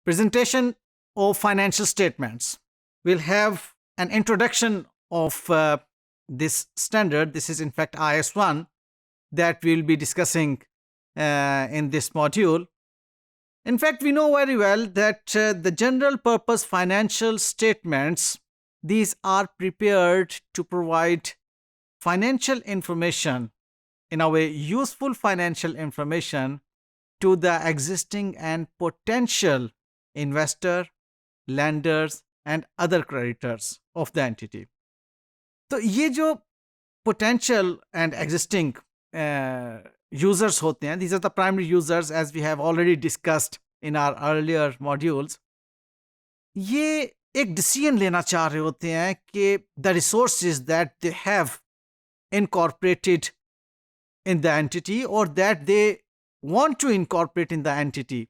presentation of financial statements. We'll have an introduction of this standard. This is in fact IS1 that we'll be discussing in this module. In fact, we know very well that the general purpose financial statements, these are prepared to provide financial information, in a way useful financial information to the existing and potential investor, lenders and other creditors of the entity. तो ये जो potential and existing users होते हैं, these are the primary users as we have already discussed in our earlier modules. ये एक decision लेना चाह रहे होते हैं कि the resources that they have incorporated in the entity or that they want to incorporate in the entity,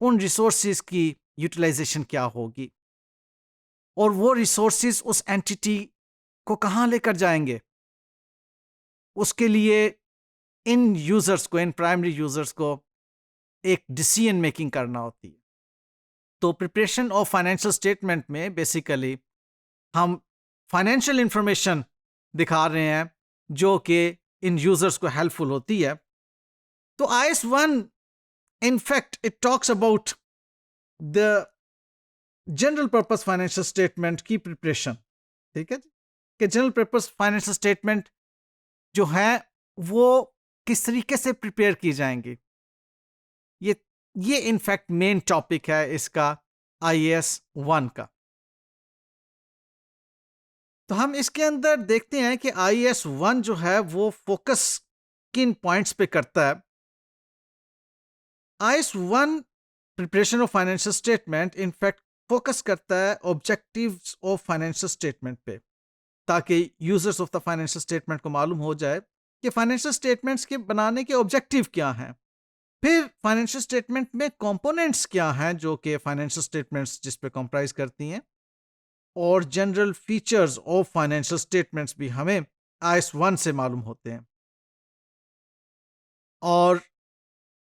उन resources की utilization क्या होगी और वो resources उस entity को कहाँ लेकर जाएंगे, उसके लिए इन यूजर्स को, इन प्राइमरी यूजर्स को एक डिसीजन मेकिंग करना होती है. तो प्रिपरेशन ऑफ फाइनेंशियल स्टेटमेंट में बेसिकली हम फाइनेंशियल इंफॉर्मेशन दिखा रहे हैं जो कि इन यूजर्स को हेल्पफुल होती है. तो IS1 in fact it talks about the general purpose financial statement की प्रिपरेशन. ठीक है कि जनरल पर्पस फाइनेंशियल स्टेटमेंट जो है वो किस तरीके से प्रिपेयर की जाएंगी. ये इनफैक्ट मेन टॉपिक है इसका IS1 का. तो हम इसके अंदर देखते हैं कि IS1 जो है वो फोकस किन पॉइंट्स पे करता है. IS1 preparation of financial statement in fact focus करता है ऑब्जेक्टिव्स ऑफ फाइनेंशियल स्टेटमेंट पे, ताकि users of the financial statement को मालूम हो जाए कि फाइनेंशियल स्टेटमेंट्स के बनाने के ऑब्जेक्टिव क्या हैं. फिर फाइनेंशियल स्टेटमेंट में कंपोनेंट्स क्या हैं जो कि फाइनेंशियल स्टेटमेंट्स जिस पे कंप्राइज करती हैं, और general features of financial statements भी हमें IS1 से मालूम होते हैं. और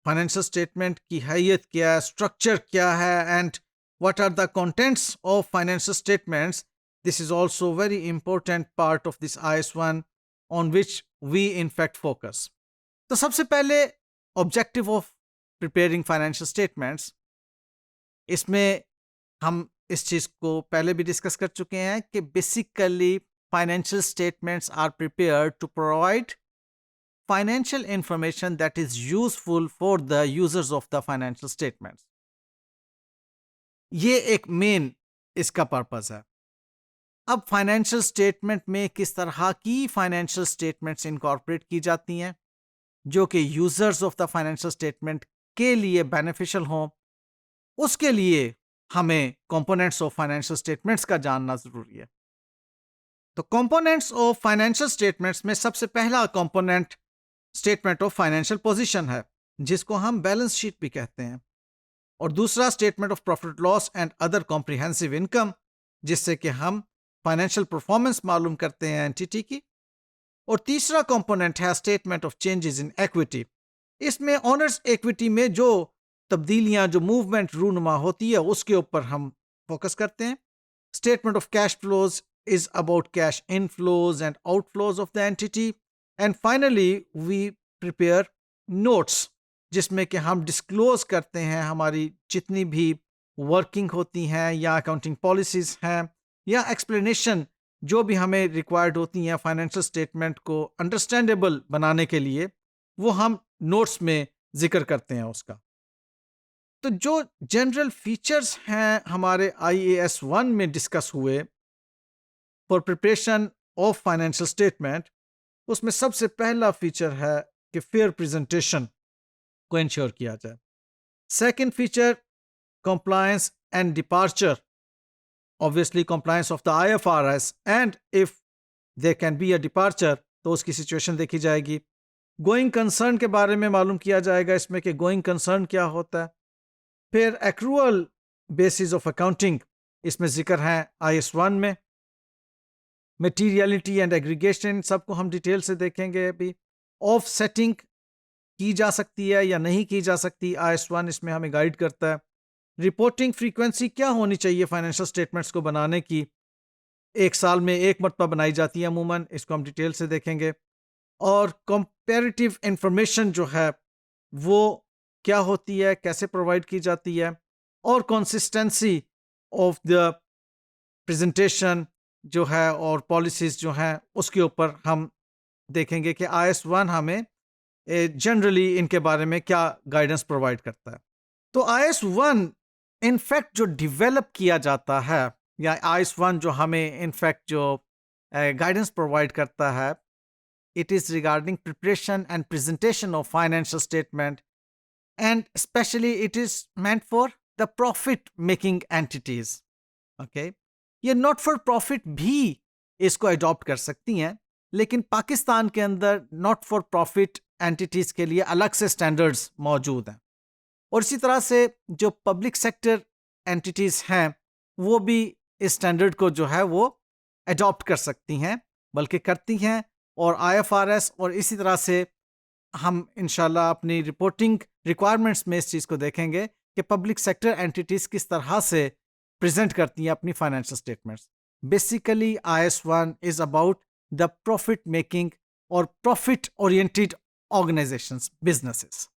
फाइनेंशियल स्टेटमेंट की हैयत क्या है, स्ट्रक्चर क्या है, and what are the contents of financial statements. This is also very important part of this IS1 on which we in fact focus. तो सबसे पहले objective of preparing financial statements, इसमें हम इस चीज़ को पहले भी डिस्कस कर चुके हैं कि basically financial statements are prepared to provide financial information that is useful for the users of the financial statements. ये एक मेन इसका पर्पस है. अब फाइनेंशियल स्टेटमेंट में किस तरह की फाइनेंशियल स्टेटमेंट्स इनकॉर्पोरेट की जाती हैं जो कि users of the financial statement के लिए बेनिफिशियल हों, उसके लिए हमें कंपोनेंट्स ऑफ फाइनेंशियल स्टेटमेंट्स का जानना जरूरी है. तो कंपोनेंट्स ऑफ फाइनेंशियल स्टेटमेंट्स में सबसे पहला component statement of financial position है, जिसको हम बैलेंस शीट भी कहते हैं, और दूसरा statement of profit loss and other comprehensive income, जिससे कि हम फाइनेंशियल परफॉर्मेंस मालूम करते हैं एंटिटी की. और तीसरा कंपोनेंट है statement of changes in equity. इसमें ओनर्स इक्विटी में जो तब्दीलियां, जो मूवमेंट रूनुमा होती है, उसके ऊपर हम फोकस करते हैं. Statement of cash flows is about cash inflows and outflows of the entity. And finally we prepare notes, जिसमें कि हम डिस्क्लोज करते हैं हमारी जितनी भी वर्किंग होती हैं या अकाउंटिंग पॉलिसीज हैं या एक्सप्लेनेशन जो भी हमें रिक्वायर्ड होती हैं फाइनेंशियल स्टेटमेंट को अंडरस्टैंडेबल बनाने के लिए, वो हम नोट्स में जिक्र करते हैं उसका. तो जो जनरल फीचर्स हैं हमारे IAS1 में डिस्कस हुए for preparation of financial statement, उसमें सबसे पहला फीचर है कि फेयर प्रेजेंटेशन को इंश्योर किया जाए. Second feature compliance and departure, obviously compliance of the IFRS, and if there can be a departure तो उसकी सिचुएशन देखी जाएगी. गोइंग कंसर्न के बारे में मालूम किया जाएगा इसमें कि गोइंग कंसर्न क्या होता है. फिर एक्रूअल बेसिस ऑफ अकाउंटिंग इसमें जिक्र है IS1 में. मटीरियलिटी एंड एग्रीगेशन सबको हम डिटेल से देखेंगे. अभी ऑफ सेटिंग की जा सकती है या नहीं की जा सकती, IS1 इसमें हमें गाइड करता है. रिपोर्टिंग फ्रीक्वेंसी क्या होनी चाहिए फाइनेंशियल स्टेटमेंट्स को बनाने की? एक साल में एक मरतबा बनाई जाती है अमूमन, इसको हम डिटेल से देखेंगे। और कंपैरेटिव इंफॉर्मेशन जो है वो क्या होती है, कैसे प्रोवाइड की जाती है, और कंसिस्टेंसी ऑफ द प्रेजेंटेशन जो है और पॉलिसीज जो हैं उसके ऊपर हम देखेंगे कि IS1 हमें जनरली इनके बारे में क्या गाइडेंस प्रोवाइड करता है। तो IS1 इनफैक्ट जो डेवलप किया जाता है, या IS1 जो हमें इनफैक्ट जो गाइडेंस प्रोवाइड करता है, it is regarding preparation and presentation of financial statement, and especially it is meant for the profit making entities. Okay, ये नॉट फॉर प्रॉफिट भी इसको अडॉप्ट कर सकती हैं, लेकिन पाकिस्तान के अंदर नॉट फॉर प्रॉफिट एंटिटीज के लिए अलग से स्टैंडर्ड्स मौजूद हैं। और इसी तरह से जो पब्लिक सेक्टर एंटिटीज हैं वो भी इस स्टैंडर्ड को जो है वो अडॉप्ट कर सकती हैं, बल्कि करती हैं। और IFRS और इसी तरह से हम इंशाल्लाह अपनी रिपोर्टिंग रिक्वायरमेंट्स में इस चीज़ को देखेंगे कि पब्लिक सेक्टर एंटिटीज़ किस तरह से प्रेजेंट करती हैं अपनी financial statements. Basically IS1 is about the profit making और प्रॉफिट ओरिएंटेड ऑर्गेनाइजेशंस, बिजनेसेस।